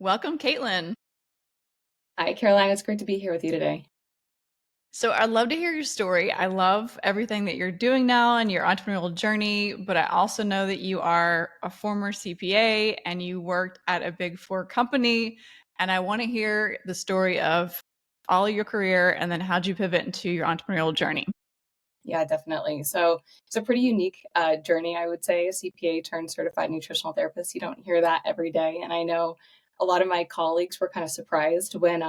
Welcome, Kaitlin. Hi, Caroline. It's great to be here with you today. So, I'd love to hear your story. I love everything that you're doing now and your entrepreneurial journey, but I also know that you are a former CPA and you worked at a big four company. And I want to hear the story of all of your career and then how'd you pivot into your entrepreneurial journey? Yeah, definitely. So it's a pretty unique journey, I would say. A CPA turned certified nutritional therapist. You don't hear that every day, and I know a lot of my colleagues were kind of surprised when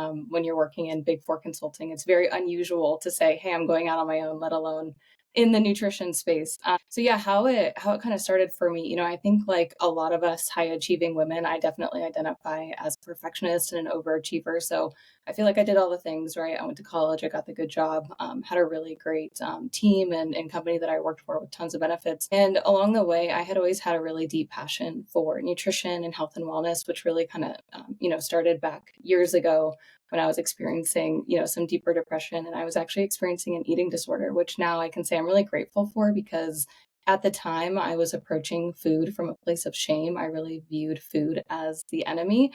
you're working in Big Four consulting. It's very unusual to say, "Hey, I'm going out on my own," let alone in the nutrition space. So yeah, how it kind of started for me. I think like a lot of us high achieving women, I definitely identify as a perfectionist and an overachiever. So I feel like I did all the things right. I went to college, I got the good job, had a really great team and company that I worked for with tons of benefits. And along the way, I had always had a really deep passion for nutrition and health and wellness, which really kind of, started back years ago when I was experiencing, some deeper depression. And I was actually experiencing an eating disorder, which now I can say I'm really grateful for because at the time I was approaching food from a place of shame. I really viewed food as the enemy,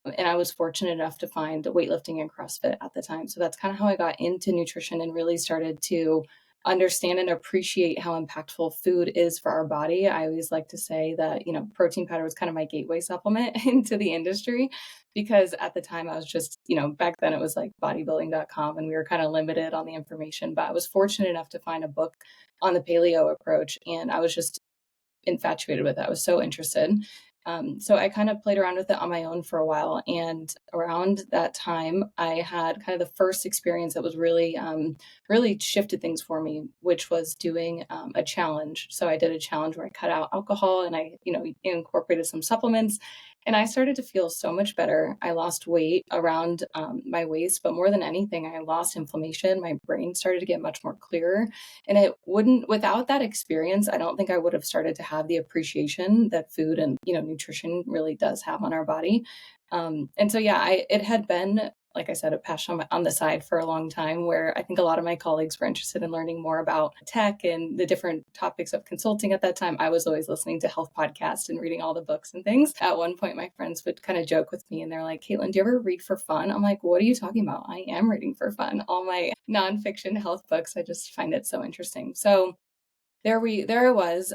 and I was fortunate enough to find weightlifting and CrossFit at the time. So that's kind of how I got into nutrition and really started to understand and appreciate how impactful food is for our body. I always like to say that, protein powder was kind of my gateway supplement into the industry because at the time I was just, back then it was like bodybuilding.com and we were kind of limited on the information. But I was fortunate enough to find a book on the paleo approach and I was just infatuated with it. I was so interested. So I kind of played around with it on my own for a while. And around that time, I had kind of the first experience that was really shifted things for me, which was doing a challenge. So I did a challenge where I cut out alcohol and I, incorporated some supplements. And I started to feel so much better. I lost weight around my waist, but more than anything, I lost inflammation. My brain started to get much more clearer. And it wouldn't, without that experience, I don't think I would have started to have the appreciation that food and, nutrition really does have on our body. And so, yeah, it had been, like I said, a passion on the side for a long time where I think a lot of my colleagues were interested in learning more about tech and the different topics of consulting at that time. I was always listening to health podcasts and reading all the books and things. At one point, my friends would kind of joke with me and they're like, Caitlin, do you ever read for fun? I'm like, what are you talking about? I am reading for fun. All my nonfiction health books, I just find it so interesting. So there I was,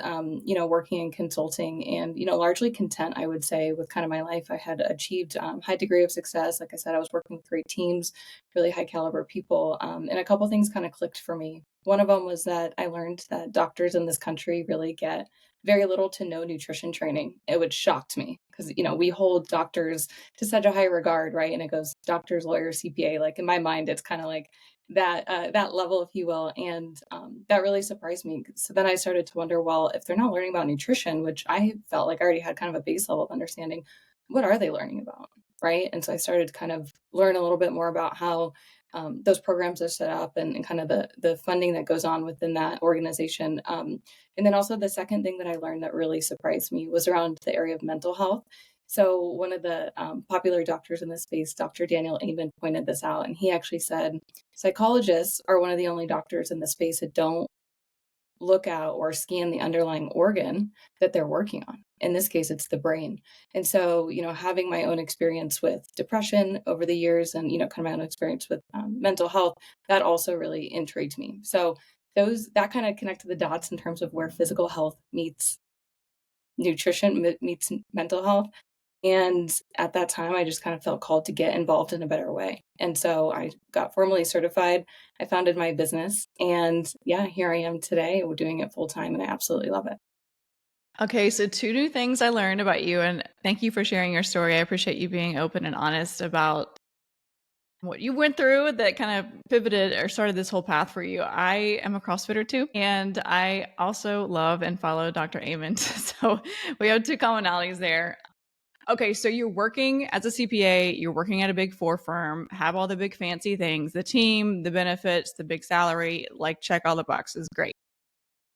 working in consulting and, largely content, I would say, with kind of my life. I had achieved high degree of success. Like I said, I was working with great teams, really high caliber people. And a couple things kind of clicked for me. One of them was that I learned that doctors in this country really get very little to no nutrition training. It would shocked me because, we hold doctors to such a high regard, right? And it goes doctors, lawyers, CPA. Like in my mind, it's kind of like that level, if you will, and that really surprised me. So then I started to wonder, well, if they're not learning about nutrition, which I felt like I already had kind of a base level of understanding, what are they learning about, right? And so I started to kind of learn a little bit more about how those programs are set up and kind of the funding that goes on within that organization. And then also the second thing that I learned that really surprised me was around the area of mental health. So one of the popular doctors in this space, Dr. Daniel Amen, pointed this out, and he actually said psychologists are one of the only doctors in the space that don't look at or scan the underlying organ that they're working on. In this case, it's the brain. And so, having my own experience with depression over the years and, kind of my own experience with mental health, that also really intrigued me. So that kind of connected the dots in terms of where physical health meets nutrition, meets mental health. And at that time, I just kind of felt called to get involved in a better way. And so I got formally certified. I founded my business. And yeah, here I am today. We're doing it full time and I absolutely love it. Okay, so two new things I learned about you, and thank you for sharing your story. I appreciate you being open and honest about what you went through that kind of pivoted or started this whole path for you. I am a CrossFitter too, and I also love and follow Dr. Amen. So we have two commonalities there. Okay, so you're working as a CPA, you're working at a big four firm, have all the big fancy things, the team, the benefits, the big salary, like check all the boxes. Great.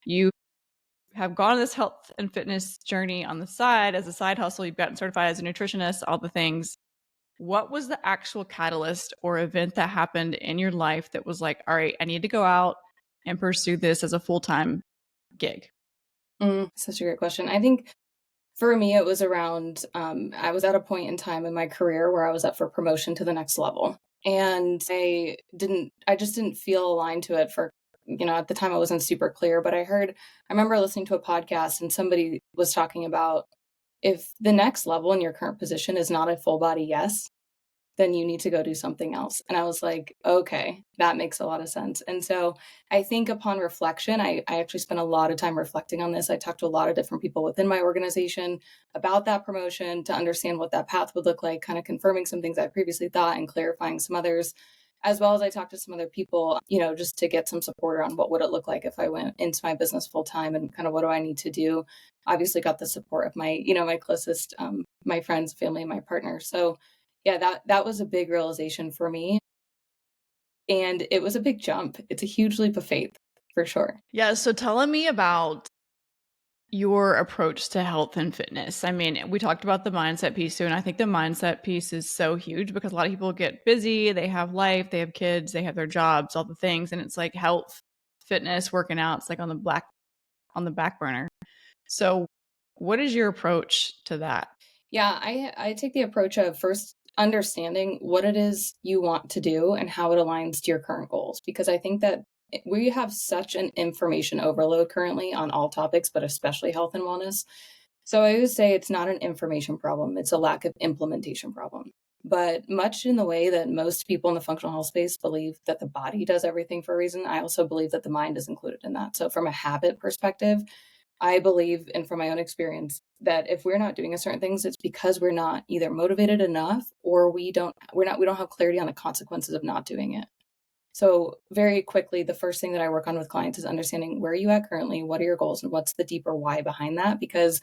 You have gone on this health and fitness journey on the side as a side hustle. You've gotten certified as a nutritionist, all the things. What was the actual catalyst or event that happened in your life that was like, all right, I need to go out and pursue this as a full-time gig? Such a great question. I think For me, it was around, I was at a point in time in my career where I was up for promotion to the next level. And I just didn't feel aligned to it for, at the time I wasn't super clear, but I remember listening to a podcast and somebody was talking about if the next level in your current position is not a full body yes, then you need to go do something else. And I was like, okay, that makes a lot of sense. And so I think upon reflection, I actually spent a lot of time reflecting on this. I talked to a lot of different people within my organization about that promotion to understand what that path would look like, kind of confirming some things I previously thought and clarifying some others, as well as I talked to some other people, just to get some support around what would it look like if I went into my business full time and kind of what do I need to do. Obviously got the support of my closest, my friends, family, and my partner. So yeah, that was a big realization for me, and it was a big jump. It's a huge leap of faith, for sure. Yeah, so telling me about your approach to health and fitness. I mean, we talked about the mindset piece too, and I think the mindset piece is so huge because a lot of people get busy, they have life, they have kids, they have their jobs, all the things, and it's like health, fitness, working out, it's like on the back burner. So, what is your approach to that? Yeah, I take the approach of first understanding what it is you want to do and how it aligns to your current goals, because I think that we have such an information overload currently on all topics, but especially health and wellness. So I always say it's not an information problem, it's a lack of implementation problem. But much in the way that most people in the functional health space believe that the body does everything for a reason, I also believe that the mind is included in that. So from a habit perspective, I believe, and from my own experience, that if we're not doing a certain things, it's because we're not either motivated enough or we don't have clarity on the consequences of not doing it. So very quickly, the first thing that I work on with clients is understanding where are you at currently, what are your goals, and what's the deeper why behind that? Because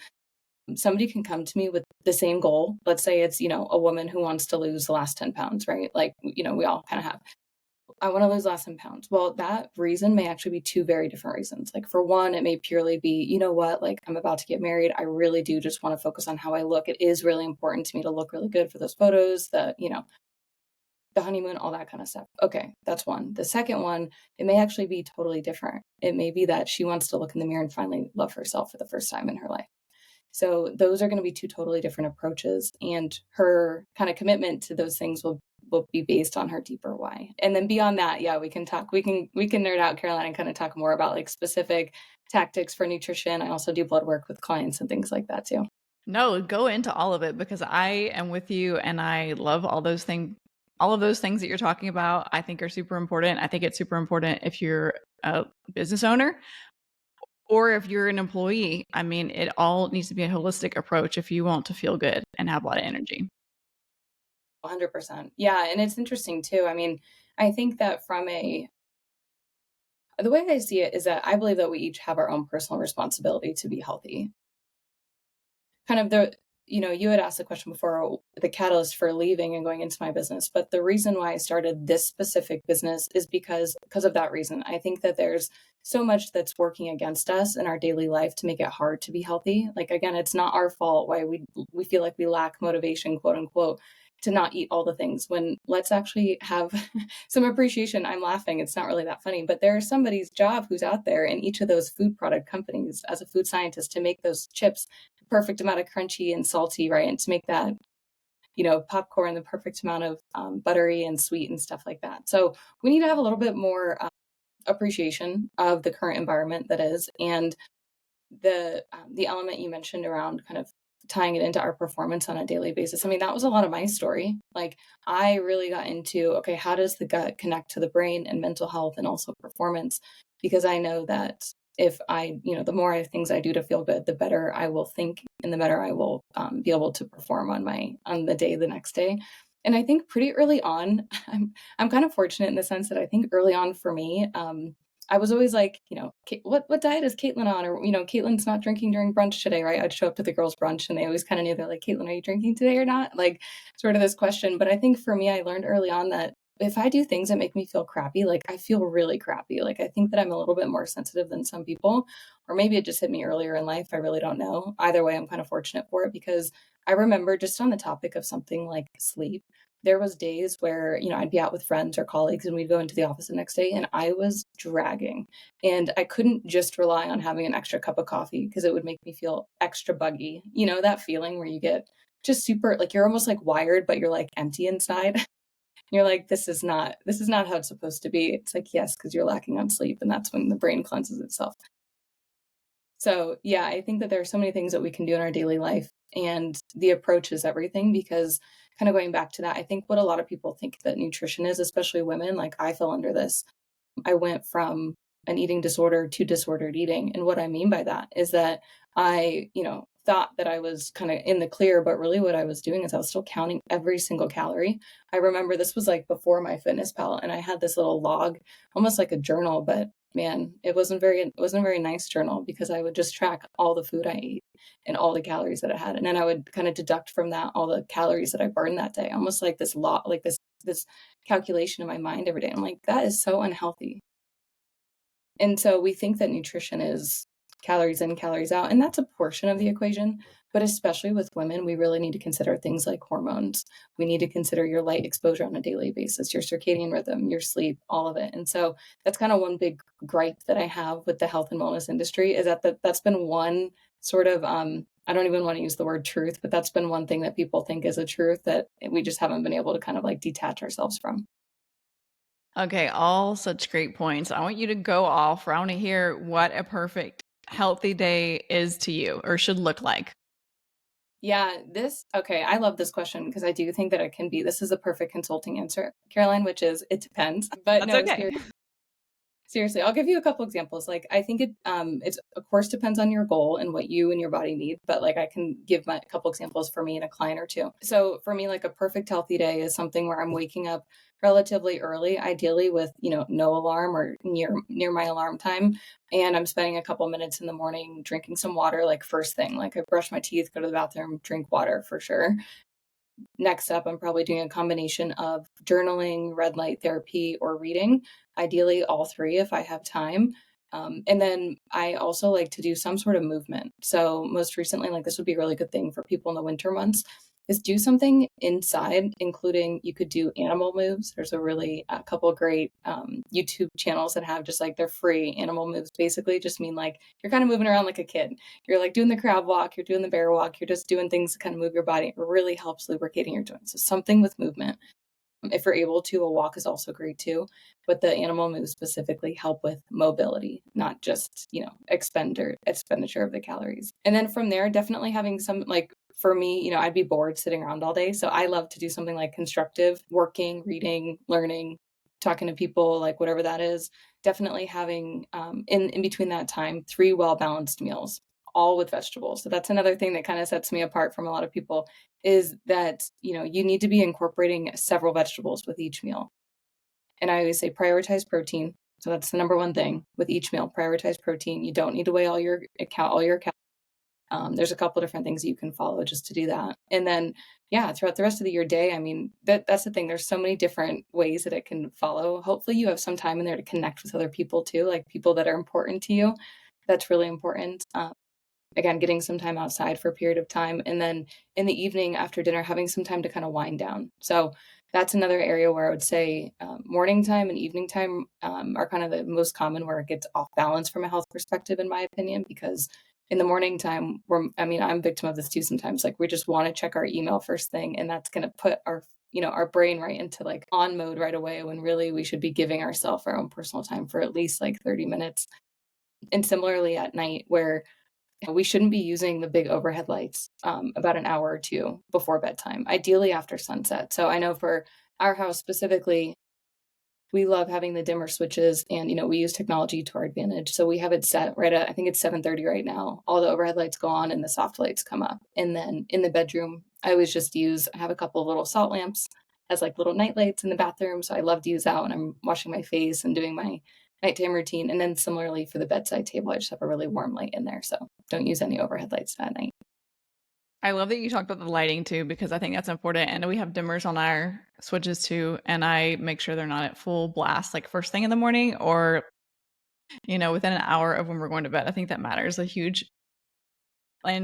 somebody can come to me with the same goal. Let's say it's, a woman who wants to lose the last 10 pounds, right? Like, we all kind of have. I want to lose less than pounds. Well, that reason may actually be two very different reasons. Like for one, it may purely be, you know what, like I'm about to get married. I really do just want to focus on how I look. It is really important to me to look really good for those photos, the honeymoon, all that kind of stuff. Okay, that's one. The second one, it may actually be totally different. It may be that she wants to look in the mirror and finally love herself for the first time in her life. So those are going to be two totally different approaches, and her kind of commitment to those things will be based on her deeper why. And then beyond that, yeah, we can nerd out, Caroline, and kind of talk more about like specific tactics for nutrition. I also do blood work with clients and things like that too. No, go into all of it because I am with you and I love all of those things that you're talking about. I think are super important. I think it's super important if you're a business owner or if you're an employee. I mean, it all needs to be a holistic approach if you want to feel good and have a lot of energy. 100%. Yeah, and it's interesting too. I mean, I think that the way I see it is that I believe that we each have our own personal responsibility to be healthy. Kind of you had asked the question before, the catalyst for leaving and going into my business, but the reason why I started this specific business is because of that reason. I think that there's so much that's working against us in our daily life to make it hard to be healthy. Like again, it's not our fault why we feel like we lack motivation, quote unquote, to not eat all the things, when let's actually have some appreciation. I'm laughing, it's not really that funny, but there's somebody's job who's out there in each of those food product companies as a food scientist to make those chips perfect amount of crunchy and salty, right? And to make that, popcorn, the perfect amount of buttery and sweet and stuff like that. So we need to have a little bit more appreciation of the current environment that is, and the element you mentioned around kind of tying it into our performance on a daily basis. I mean, that was a lot of my story. Like I really got into, okay, how does the gut connect to the brain and mental health and also performance? Because I know that if the more things I do to feel good, the better I will think and the better I will be able to perform on the day, the next day. And I think pretty early on, I'm kind of fortunate in the sense that I think early on for me, I was always like, what diet is Kaitlin on? Or, Caitlin's not drinking during brunch today, right? I'd show up to the girls' brunch and they always kind of knew, they're like, Kaitlin, are you drinking today or not? Like sort of this question. But I think for me, I learned early on that if I do things that make me feel crappy, like I feel really crappy. Like I think that I'm a little bit more sensitive than some people, or maybe it just hit me earlier in life. I really don't know. Either way, I'm kind of fortunate for it because I remember just on the topic of something like sleep, there was days where, I'd be out with friends or colleagues and we'd go into the office the next day and I was dragging. And I couldn't just rely on having an extra cup of coffee because it would make me feel extra buggy. You know, that feeling where you get just super like you're almost like wired, but you're like empty inside. You're like, this is not how it's supposed to be. It's like, yes, because you're lacking on sleep, and that's when the brain cleanses itself. So, yeah, I think that there are so many things that we can do in our daily life, and the approach is everything because kind of going back to that, I think what a lot of people think that nutrition is, especially women, like I fell under this. I went from an eating disorder to disordered eating. And what I mean by that is that I, thought that I was kind of in the clear, but really what I was doing is I was still counting every single calorie. I remember this was like before my fitness pal and I had this little log, almost like a journal, but man, it wasn't a very nice journal because I would just track all the food I ate and all the calories that I had. And then I would kind of deduct from that all the calories that I burned that day, almost like this lot, like this calculation in my mind every day. I'm like, that is so unhealthy. And so we think that nutrition is calories in, calories out, and that's a portion of the equation. But especially with women, we really need to consider things like hormones. We need to consider your light exposure on a daily basis, your circadian rhythm, your sleep, all of it. And so that's kind of one big gripe that I have with the health and wellness industry is that's been one sort of I don't even want to use the word truth, but that's been one thing that people think is a truth that we just haven't been able to kind of like detach ourselves from. Okay, all such great points. I want you to go off. I want to hear what a perfect healthy day is to you or should look like. Yeah, okay, I love this question because I do think that it can be this is a perfect consulting answer, Caroline, which is it depends. But That's no, okay. seriously, I'll give you a couple examples. Like, I think it's of course depends on your goal and what you and your body need. But like, I can give my a couple examples for me and a client or two. So for me, like a perfect healthy day is something where I'm waking up relatively early, ideally with no alarm or near my alarm time, and I'm spending a couple minutes in the morning drinking some water, like first thing. Like I brush my teeth, go to the bathroom, drink water for sure. Next up, I'm probably doing a combination of journaling, red light therapy, or reading, ideally all three if I have time. And then I also like to do some sort of movement. So, most recently, like this would be a really good thing for people in the winter months, is do something inside, including you could do animal moves. There's a couple great YouTube channels that have just like they're free animal moves. Basically, just mean like you're kind of moving around like a kid. You're like doing the crab walk, you're doing the bear walk, you're just doing things to kind of move your body. It really helps lubricating your joints. So something with movement. If you're able to, a walk is also great too. But the animal moves specifically help with mobility, not just, expenditure of the calories. And then from there, definitely having some like for me, I'd be bored sitting around all day. So I love to do something like constructive, working, reading, learning, talking to people, like whatever that is. Definitely having in between that time, three well balanced meals, all with vegetables. So that's another thing that kind of sets me apart from a lot of people is that, you need to be incorporating several vegetables with each meal. And I always say prioritize protein. So that's the number one thing with each meal. Prioritize protein. You don't need to weigh all your there's a couple different things you can follow just to do that. And then, yeah, throughout the rest of your day, I mean, that's the thing. There's so many different ways that it can follow. Hopefully, you have some time in there to connect with other people too, like people that are important to you. That's really important. Again, getting some time outside for a period of time. And then in the evening after dinner, having some time to kind of wind down. So that's another area where I would say morning time and evening time are kind of the most common where it gets off balance from a health perspective, in my opinion, because in the morning time, I'm a victim of this too sometimes. Like we just want to check our email first thing, and that's going to put our brain right into like on mode right away when really we should be giving ourselves our own personal time for at least like 30 minutes. And similarly at night, where we shouldn't be using the big overhead lights about an hour or two before bedtime, ideally after sunset. So I know for our house specifically, we love having the dimmer switches and we use technology to our advantage. So we have it set right at I think it's 7:30 right now. All the overhead lights go on and the soft lights come up. And then in the bedroom, I have a couple of little salt lamps as like little night lights in the bathroom. So I love to use that when I'm washing my face and doing my nighttime routine. And then similarly for the bedside table, I just have a really warm light in there. So don't use any overhead lights at night. I love that you talked about the lighting too, because I think that's important. And we have dimmers on our switches to, and I make sure they're not at full blast, like first thing in the morning or, within an hour of when we're going to bed. I think that matters in a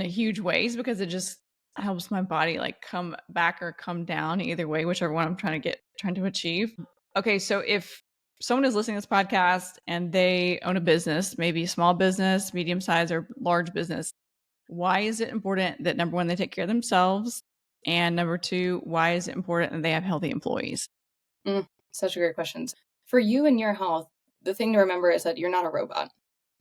huge ways because it just helps my body like come back or come down either way, whichever one I'm trying to achieve. Okay, so if someone is listening to this podcast and they own a business, maybe a small business, medium size, or large business, why is it important that number one, they take care of themselves? And number two, why is it important that they have healthy employees? Such a great question. For you and your health, the thing to remember is that you're not a robot.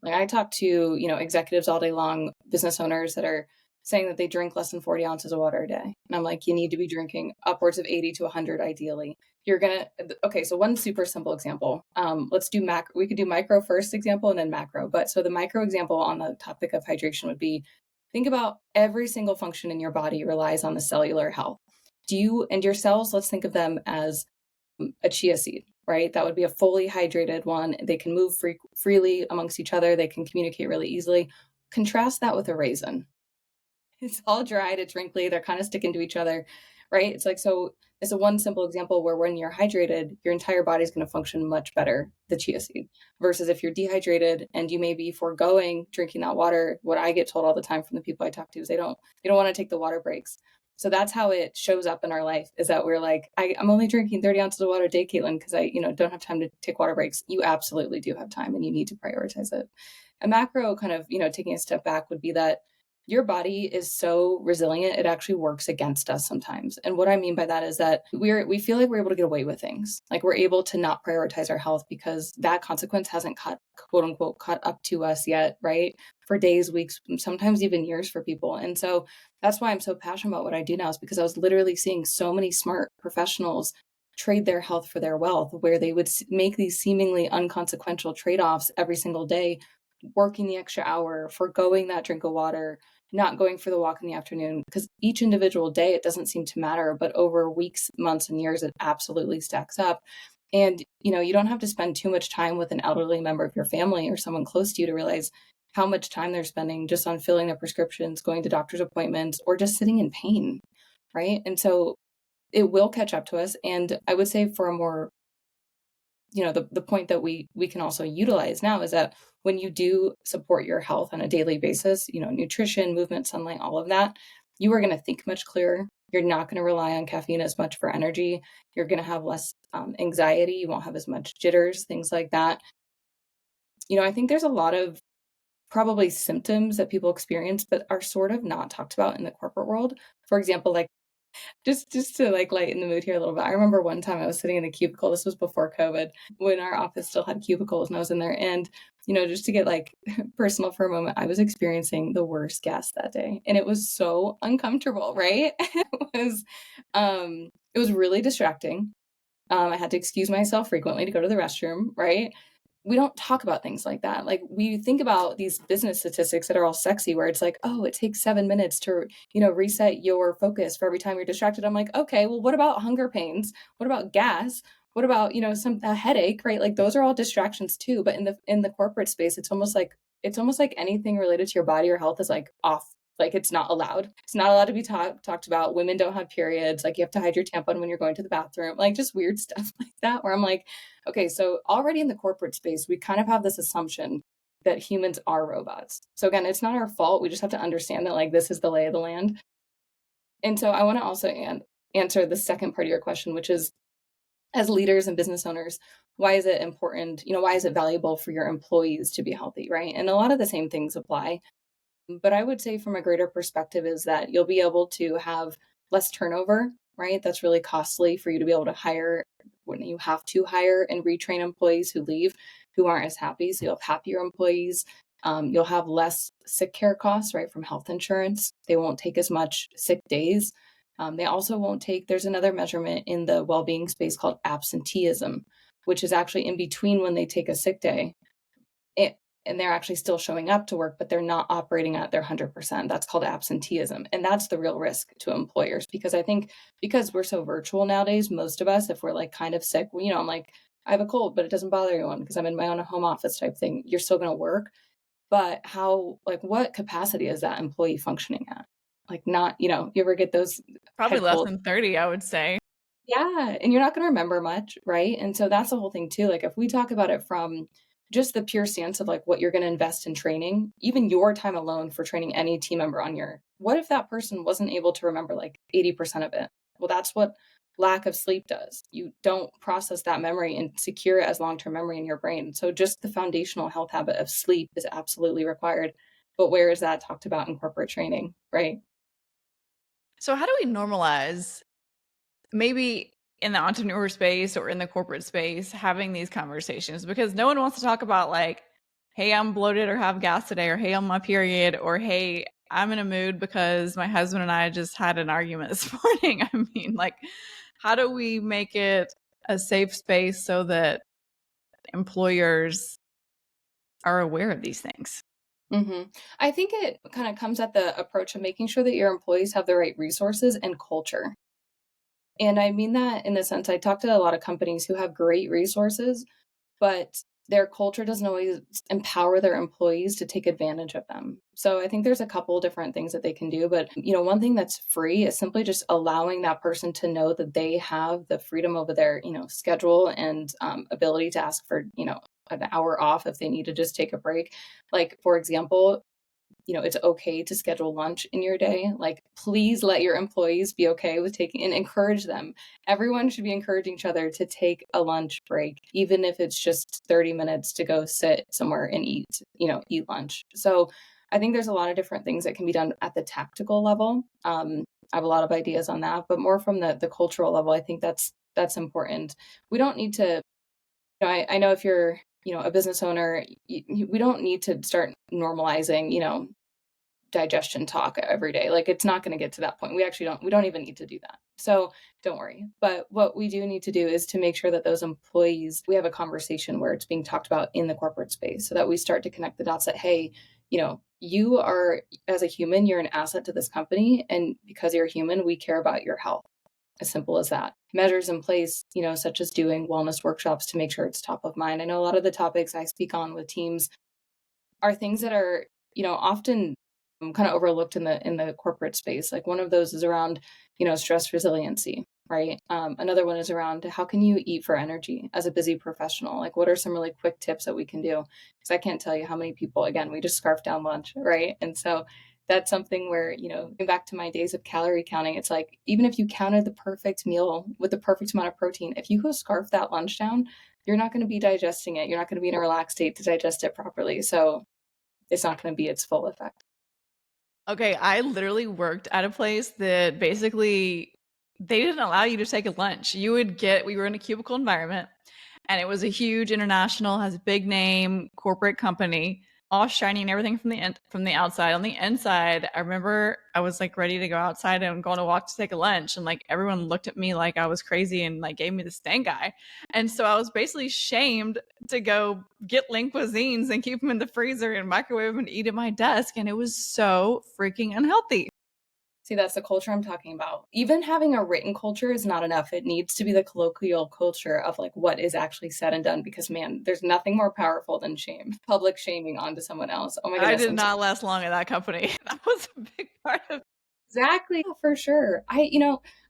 Like I talk to, executives all day long, business owners that are saying that they drink less than 40 ounces of water a day. And I'm like, you need to be drinking upwards of 80 to 100 ideally. Okay, so one super simple example. Let's do macro. We could do micro first example and then macro. But so the micro example on the topic of hydration would be, think about every single function in your body relies on the cellular health. And your cells, let's think of them as a chia seed, right? That would be a fully hydrated one. They can move freely amongst each other. They can communicate really easily. Contrast that with a raisin. It's all dried, it's wrinkly, they're kind of sticking to each other, right? It's a one simple example where when you're hydrated, your entire body's going to function much better, the chia seed, versus if you're dehydrated and you may be foregoing drinking that water. What I get told all the time from the people I talk to is they don't want to take the water breaks. So that's how it shows up in our life, is that we're like, I'm only drinking 30 ounces of water a day, Kaitlin, because I don't have time to take water breaks. You absolutely do have time and you need to prioritize it. A macro kind of, taking a step back would be that your body is so resilient, it actually works against us sometimes. And what I mean by that is that we feel like we're able to get away with things. Like we're able to not prioritize our health because that consequence hasn't quote unquote caught up to us yet, right? For days, weeks, sometimes even years for people. And so that's why I'm so passionate about what I do now, is because I was literally seeing so many smart professionals trade their health for their wealth, where they would make these seemingly unconsequential trade-offs every single day, working the extra hour, foregoing that drink of water, not going for the walk in the afternoon, because each individual day it doesn't seem to matter, but over weeks, months, and years it absolutely stacks up. And you don't have to spend too much time with an elderly member of your family or someone close to you to realize how much time they're spending just on filling their prescriptions, going to doctor's appointments, or just sitting in pain, right? And so it will catch up to us. And I would say for a more, the point that we can also utilize now is that when you do support your health on a daily basis, nutrition, movement, sunlight, all of that, you are going to think much clearer. You're not going to rely on caffeine as much for energy. You're going to have less anxiety. You won't have as much jitters, things like that. I think there's a lot of probably symptoms that people experience, but are sort of not talked about in the corporate world. For example, like just to like lighten the mood here a little bit. I remember one time I was sitting in a cubicle. This was before COVID, when our office still had cubicles, and I was in there. And just to get like personal for a moment, I was experiencing the worst gas that day, and it was so uncomfortable. Right? It was really distracting. I had to excuse myself frequently to go to the restroom. Right? We don't talk about things like that. Like we think about these business statistics that are all sexy, where it's like, oh, it takes 7 minutes to, reset your focus for every time you're distracted. I'm like, okay, well, what about hunger pains? What about gas? What about, a headache, right? Like those are all distractions too. But in the corporate space, it's almost like anything related to your body or health is like off. Like it's not allowed. It's not allowed to be talked about. Women don't have periods. Like you have to hide your tampon when you're going to the bathroom. Like just weird stuff like that, where I'm like, okay, so already in the corporate space, we kind of have this assumption that humans are robots. So again, it's not our fault. We just have to understand that like this is the lay of the land. And so I want to also answer the second part of your question, which is, as leaders and business owners, why is it important? Why is it valuable for your employees to be healthy, right? And a lot of the same things apply. But I would say from a greater perspective is that you'll be able to have less turnover, right? That's really costly for you to be able to hire when you have to hire and retrain employees who leave, who aren't as happy. So you'll have happier employees. You'll have less sick care costs, right, from health insurance. They won't take as much sick days. They also won't take, there's another measurement in the well-being space called absenteeism, which is actually in between when they take a sick day and they're actually still showing up to work, but they're not operating at their 100%. That's called absenteeism. And that's the real risk to employers, because I think because we're so virtual nowadays, most of us, if we're like kind of sick, I'm like, I have a cold, but it doesn't bother anyone because I'm in my own home office type thing. You're still going to work. But what capacity is that employee functioning at? Like not, you ever get those Probably head less colds? than 30, I would say. Yeah, and you're not gonna remember much, right? And so that's the whole thing too, like, if we talk about it from just the pure stance of, like, what you're gonna invest in training, even your time alone for training any team member on your what if that person wasn't able to remember, like, 80% of it? Well, that's what lack of sleep does. You don't process that memory and secure it as long-term memory in your brain. So just the foundational health habit of sleep is absolutely required, but where is that talked about in corporate training, right? So how do we normalize, maybe in the entrepreneur space or in the corporate space, having these conversations? Because no one wants to talk about like, hey, I'm bloated or have gas today, or hey, I'm on my period, or hey, I'm in a mood because my husband and I just had an argument this morning. I mean, like, how do we make it a safe space so that employers are aware of these things? Mhm. I think it kinda comes at the approach of making sure that your employees have the right resources and culture. And I mean that in the sense I talk to a lot of companies who have great resources, but their culture doesn't always empower their employees to take advantage of them. So I think there's a couple different things that they can do, but one thing that's free is simply just allowing that person to know that they have the freedom over their, schedule and ability to ask for, an hour off if they need to just take a break. Like, for example, it's okay to schedule lunch in your day. Like, please let your employees be okay with taking and encourage them. Everyone should be encouraging each other to take a lunch break, even if it's just 30 minutes to go sit somewhere and eat lunch. So I think there's a lot of different things that can be done at the tactical level. I have a lot of ideas on that, but more from the cultural level, I think that's important. We don't need to I know if you're, a business owner, we don't need to start normalizing, digestion talk every day. Like, it's not going to get to that point. We don't even need to do that. So don't worry. But what we do need to do is to make sure that those employees, we have a conversation where it's being talked about in the corporate space so that we start to connect the dots that, hey, you are, as a human, you're an asset to this company. And because you're a human, we care about your health. As simple as that. Measures in place, such as doing wellness workshops to make sure it's top of mind. I know a lot of the topics I speak on with teams are things that are, often kind of overlooked in the corporate space. Like, one of those is around, stress resiliency, right? Another one is around how can you eat for energy as a busy professional? Like, what are some really quick tips that we can do? Because I can't tell you how many people, again, we just scarf down lunch, right? And so that's something where, going back to my days of calorie counting, it's like, even if you counted the perfect meal with the perfect amount of protein, if you go scarf that lunch down, you're not going to be digesting it. You're not going to be in a relaxed state to digest it properly. So it's not gonna be its full effect. Okay, I literally worked at a place that basically they didn't allow you to take a lunch. We were in a cubicle environment, and it was a huge international, has a big name, corporate company, all shiny and everything from the outside. On the inside, I remember I was like ready to go outside and going to walk to take a lunch, and like everyone looked at me like I was crazy and like gave me the stink eye. And so I was basically shamed to go get lean cuisines and keep them in the freezer and microwave them and eat at my desk, and it was so freaking unhealthy. See, that's the culture I'm talking about. Even having a written culture is not enough. It needs to be the colloquial culture of, like, what is actually said and done because, man, there's nothing more powerful than shame. Public shaming onto someone else. Oh my I goodness, did I'm so not last long at that company. That was a big part of. exactly, for sure.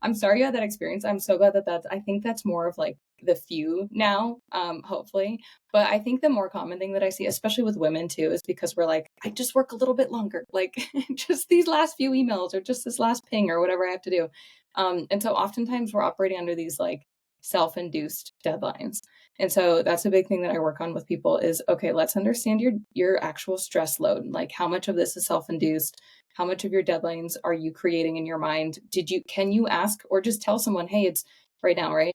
I'm sorry you had that experience. I'm so glad that I think that's more of, like, the few now, hopefully. But I think the more common thing that I see, especially with women too, is because we're like, "I just work a little bit longer, like, just these last few emails or just this last ping or whatever I have to do." And so oftentimes we're operating under these, like, self-induced deadlines. And so that's a big thing that I work on with people is, okay, let's understand your actual stress load. Like, how much of this is self-induced? How much of your deadlines are you creating in your mind? Can you ask or just tell someone, hey, it's right now, right?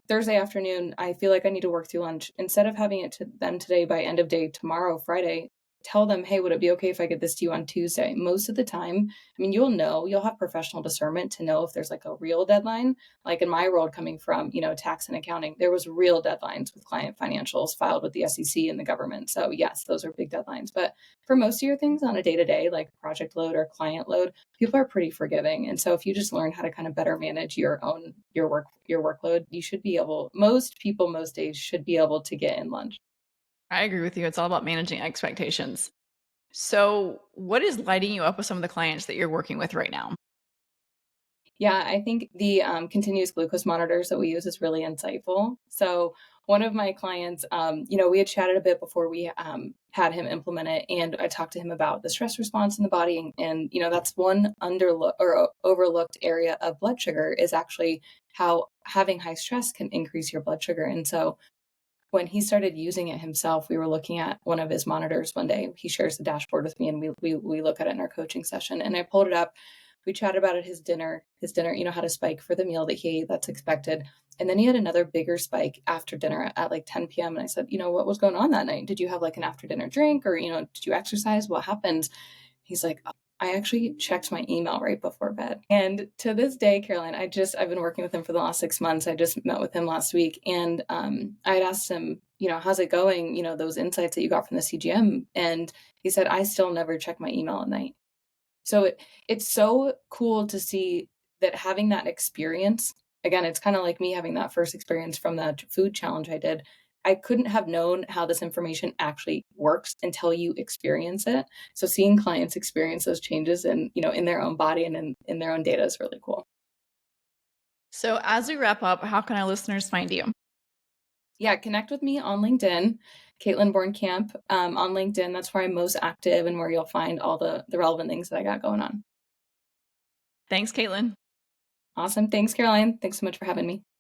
Thursday afternoon, I feel like I need to work through lunch. Instead of having it to them today by end of day tomorrow, Friday, tell them, hey, would it be okay if I get this to you on Tuesday? Most of the time, I mean, you'll have professional discernment to know if there's like a real deadline. Like in my world coming from, tax and accounting, there was real deadlines with client financials filed with the SEC and the government. So yes, those are big deadlines. But for most of your things on a day to day, like project load or client load, people are pretty forgiving. And so if you just learn how to kind of better manage your workload, you should be able most people most days should be able to get in lunch. I agree with you. It's all about managing expectations. So, what is lighting you up with some of the clients that you're working with right now? Yeah, I think the continuous glucose monitors that we use is really insightful. So one of my clients, we had chatted a bit before we had him implement it, and I talked to him about the stress response in the body, and that's one underlooked or overlooked area of blood sugar is actually how having high stress can increase your blood sugar. And so when he started using it himself, we were looking at one of his monitors one day. He shares the dashboard with me, and we look at it in our coaching session. And I pulled it up. We chatted about it. His dinner, had a spike for the meal that he ate. That's expected. And then he had another bigger spike after dinner at like 10 p.m. And I said, what was going on that night? Did you have like an after dinner drink, or did you exercise? What happened? He's like, I actually checked my email right before bed. And to this day, Caroline, I've been working with him for the last 6 months. I just met with him last week. And I had asked him, how's it going? Those insights that you got from the CGM. And he said, I still never check my email at night. So it's so cool to see that having that experience, again, it's kind of like me having that first experience from that food challenge I did. I couldn't have known how this information actually works until you experience it. So seeing clients experience those changes and, in their own body and in their own data is really cool. So, as we wrap up, how can our listeners find you? Yeah, connect with me on LinkedIn, Kaitlin Borncamp on LinkedIn. That's where I'm most active and where you'll find all the relevant things that I got going on. Thanks, Kaitlin. Awesome. Thanks, Caroline. Thanks so much for having me.